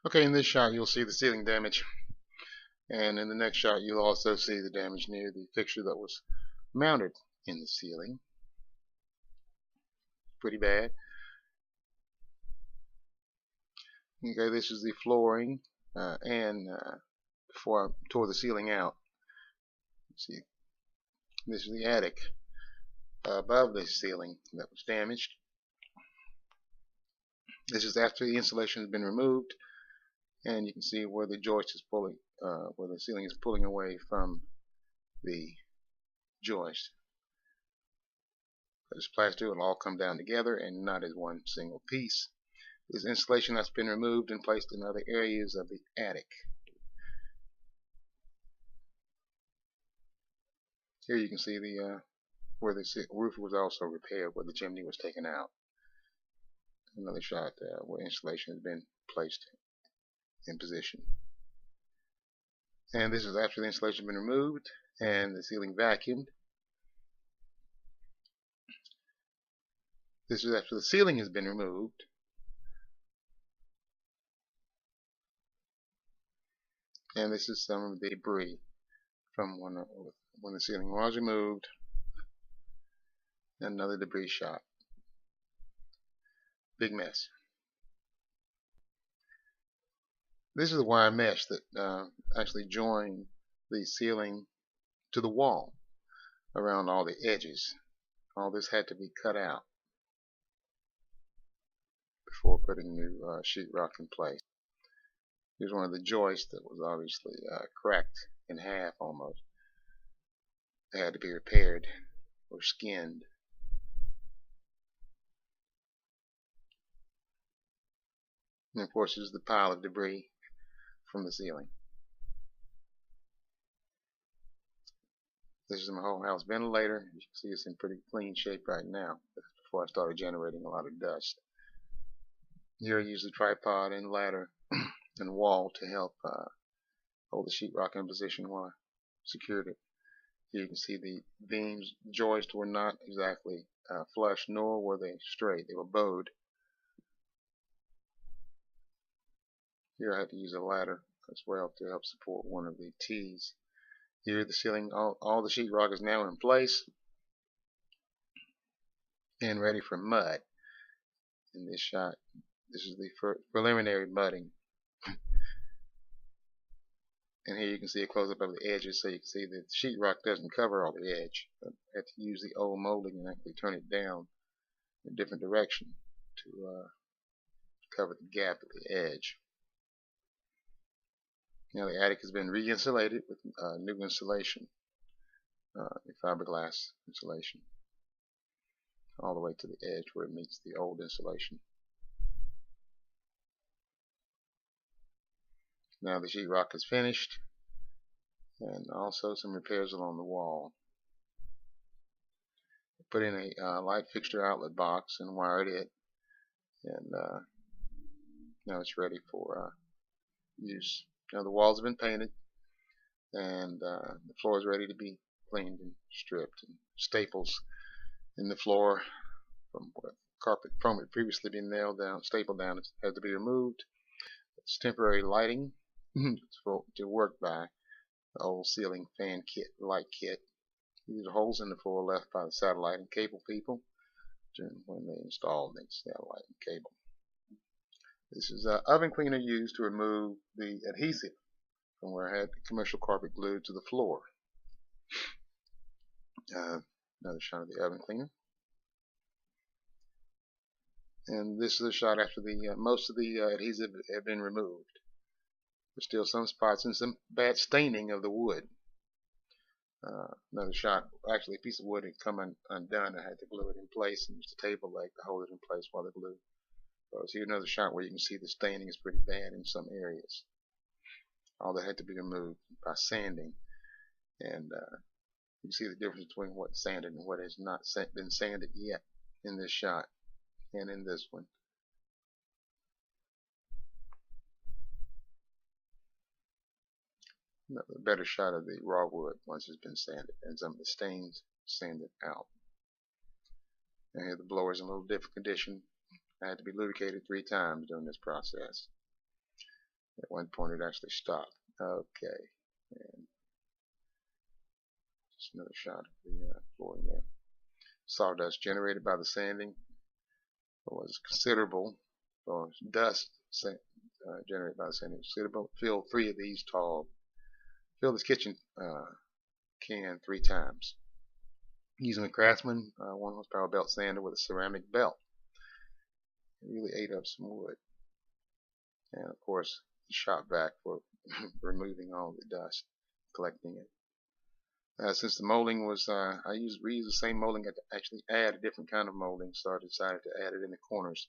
Okay, in this shot you'll see the ceiling damage, and in the next shot you'll also see the damage near the fixture that was mounted in the ceiling. Pretty bad. Okay, this is the flooring, and before I tore the ceiling out, see, this is the attic above the ceiling that was damaged. This is after the insulation has been removed, and you can see where the joist is pulling, where the ceiling is pulling away from the joist. This plaster will all come down together and not as one single piece. This insulation that's been removed and placed in other areas of the attic. Here you can see the where the roof was also repaired, where the chimney was taken out. Another shot where insulation has been placed in position. And this is after the insulation has been removed and the ceiling vacuumed. This is after the ceiling has been removed. And this is some of the debris from when the ceiling was removed. Another debris shot. Big mess. This is the wire mesh that actually joined the ceiling to the wall around all the edges. All this had to be cut out before putting new sheetrock in place. Here's one of the joists that was obviously cracked in half almost. It had to be repaired or skinned. And of course, there's the pile of debris from the ceiling. This is my whole house ventilator. You can see it's in pretty clean shape right now. Before I started generating a lot of dust. Here I use the tripod and ladder and wall to help hold the sheetrock in position while I secured it. Here you can see the beams, joists were not exactly flush, nor were they straight. They were bowed. Here I had to use a ladder as well to help support one of the T's. Here the ceiling, all the sheetrock is now in place and ready for mud. In this shot, this is the preliminary mudding. And here you can see a close-up of the edges, so you can see that the sheetrock doesn't cover all the edge. I had to use the old molding and actually turn it down in a different direction to cover the gap at the edge. Now the attic has been re-insulated with new insulation, fiberglass insulation, all the way to the edge where it meets the old insulation. Now the sheetrock is finished, and also some repairs along the wall. Put in a light fixture outlet box and wired it, and now it's ready for use. Now the walls have been painted, and the floor is ready to be cleaned and stripped. And staples in the floor from where carpet had previously been nailed down, stapled down, has to be removed. It's temporary lighting to work by the old ceiling fan kit, light kit. These are holes in the floor left by the satellite and cable people during when they installed the satellite and cable. This is an oven cleaner used to remove the adhesive from where I had commercial carpet glued to the floor. Another shot of the oven cleaner. And this is a shot after the most of the adhesive had been removed. There's still some spots and some bad staining of the wood. Another shot, actually a piece of wood had come undone. I had to glue it in place and used a table leg to hold it in place while the glue goes. Here's another shot where you can see the staining is pretty bad in some areas. All that had to be removed by sanding, and you can see the difference between what's sanded and what has not been sanded yet in this shot and in this one. A better shot of the raw wood once it's been sanded and some of the stains sanded out. And here the blower is in a little different condition. I had to be lubricated 3 times during this process. At one point it actually stopped. Okay, and just another shot of the flooring there. Sawdust generated by the sanding was considerable, or dust generated by the sanding was considerable. Fill three of these tall. Fill this kitchen can 3 times. Using a Craftsman 1 horsepower belt sander with a ceramic belt. It really ate up some wood. And of course, the shop vac for removing all the dust, collecting it. Since the molding was, I reused the same molding. I actually add a different kind of molding, so I decided to add it in the corners.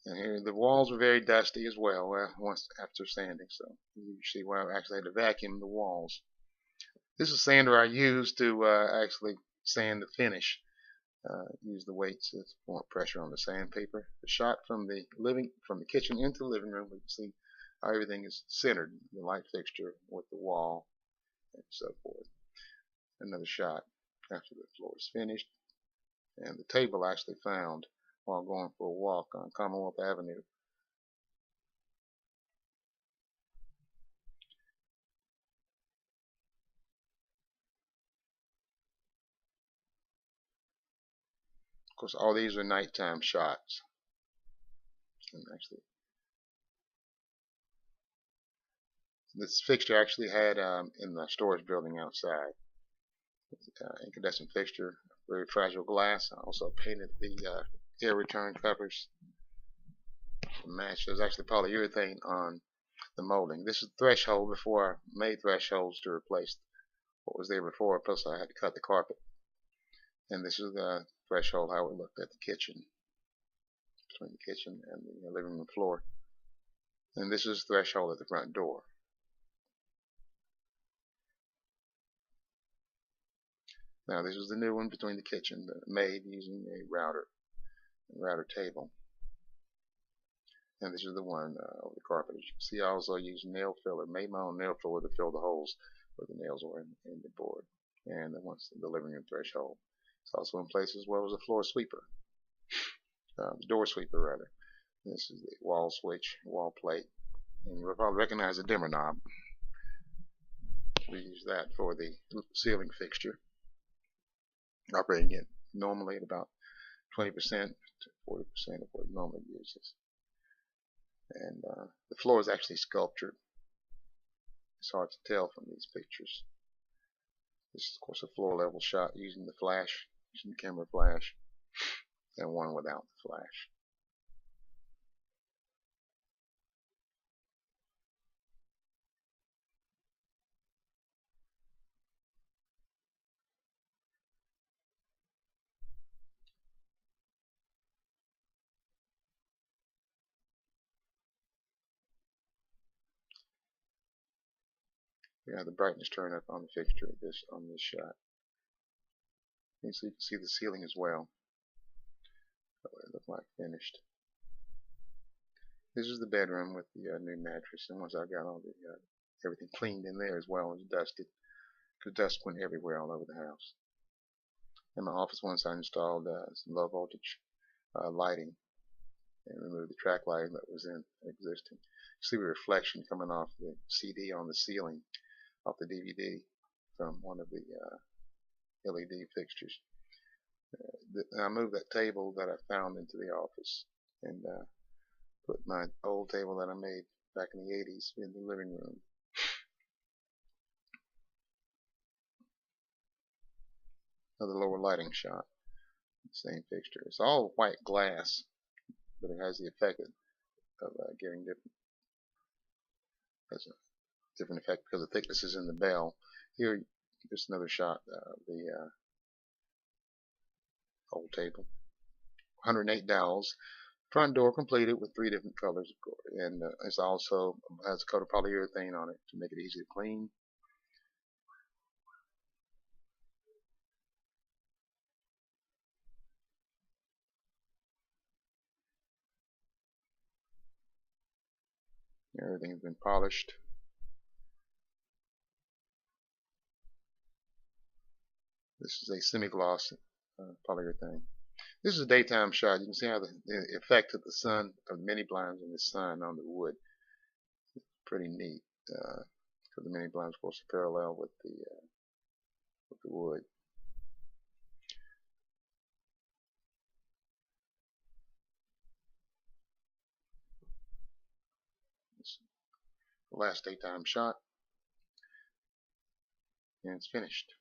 And here, the walls were very dusty as well once after sanding, so you see where I actually had to vacuum the walls. This is sander I used to actually sand the finish. Use the weights to more pressure on the sandpaper. The shot from the kitchen into the living room, we can see how everything is centered, the light fixture with the wall and so forth. Another shot after the floor is finished, and the table I actually found while going for a walk on Commonwealth Avenue. Of course, all these are nighttime shots. And actually, this fixture actually had in the storage building outside, incandescent fixture, very fragile glass. I also painted the air return covers to match. There's actually polyurethane on the molding. This is the threshold before I made thresholds to replace what was there before, plus I had to cut the carpet. And this is the threshold how it looked at the kitchen, between the kitchen and the living room floor. And this is the threshold at the front door. Now this is the new one between the kitchen, made using a router table. And this is the one over the carpet. As you can see, I also used nail filler, made my own nail filler to fill the holes where the nails were in the board. And then once the living room threshold. It's also in place as well as a floor sweeper, the door sweeper rather. This is the wall switch, wall plate, and you'll probably recognize the dimmer knob. We use that for the ceiling fixture, operating it normally at about 20% to 40% of what it normally uses. And the floor is actually sculptured. It's hard to tell from these pictures. This is of course a floor level shot using the flash, using the camera flash, and one without the flash. We have the brightness turn up on the fixture on this shot. And so you can see the ceiling as well. What it looked like finished. This is the bedroom with the new mattress, and once I got all the everything cleaned in there as well as dusted, because dust went everywhere all over the house. In my office, once I installed some low voltage lighting and removed the track lighting that was existing. You see the reflection coming off the CD on the ceiling, off the DVD from one of the LED fixtures. I moved that table that I found into the office and put my old table that I made back in the 80s in the living room. Another lower lighting shot, same fixture. It's all white glass, but it has the effect of giving different effect because the thickness is in the bell. Here, just another shot of the old table. 108 dowels. Front door completed with 3 different colors, of course, and it also has a coat of polyurethane on it to make it easy to clean. Everything has been polished. This is a semi-gloss polyurethane. This is a daytime shot. You can see how the effect of the sun, of the mini blinds and the sun on the wood. Pretty neat. Because the mini blinds, of course, are parallel with the wood. It's the last daytime shot, and it's finished.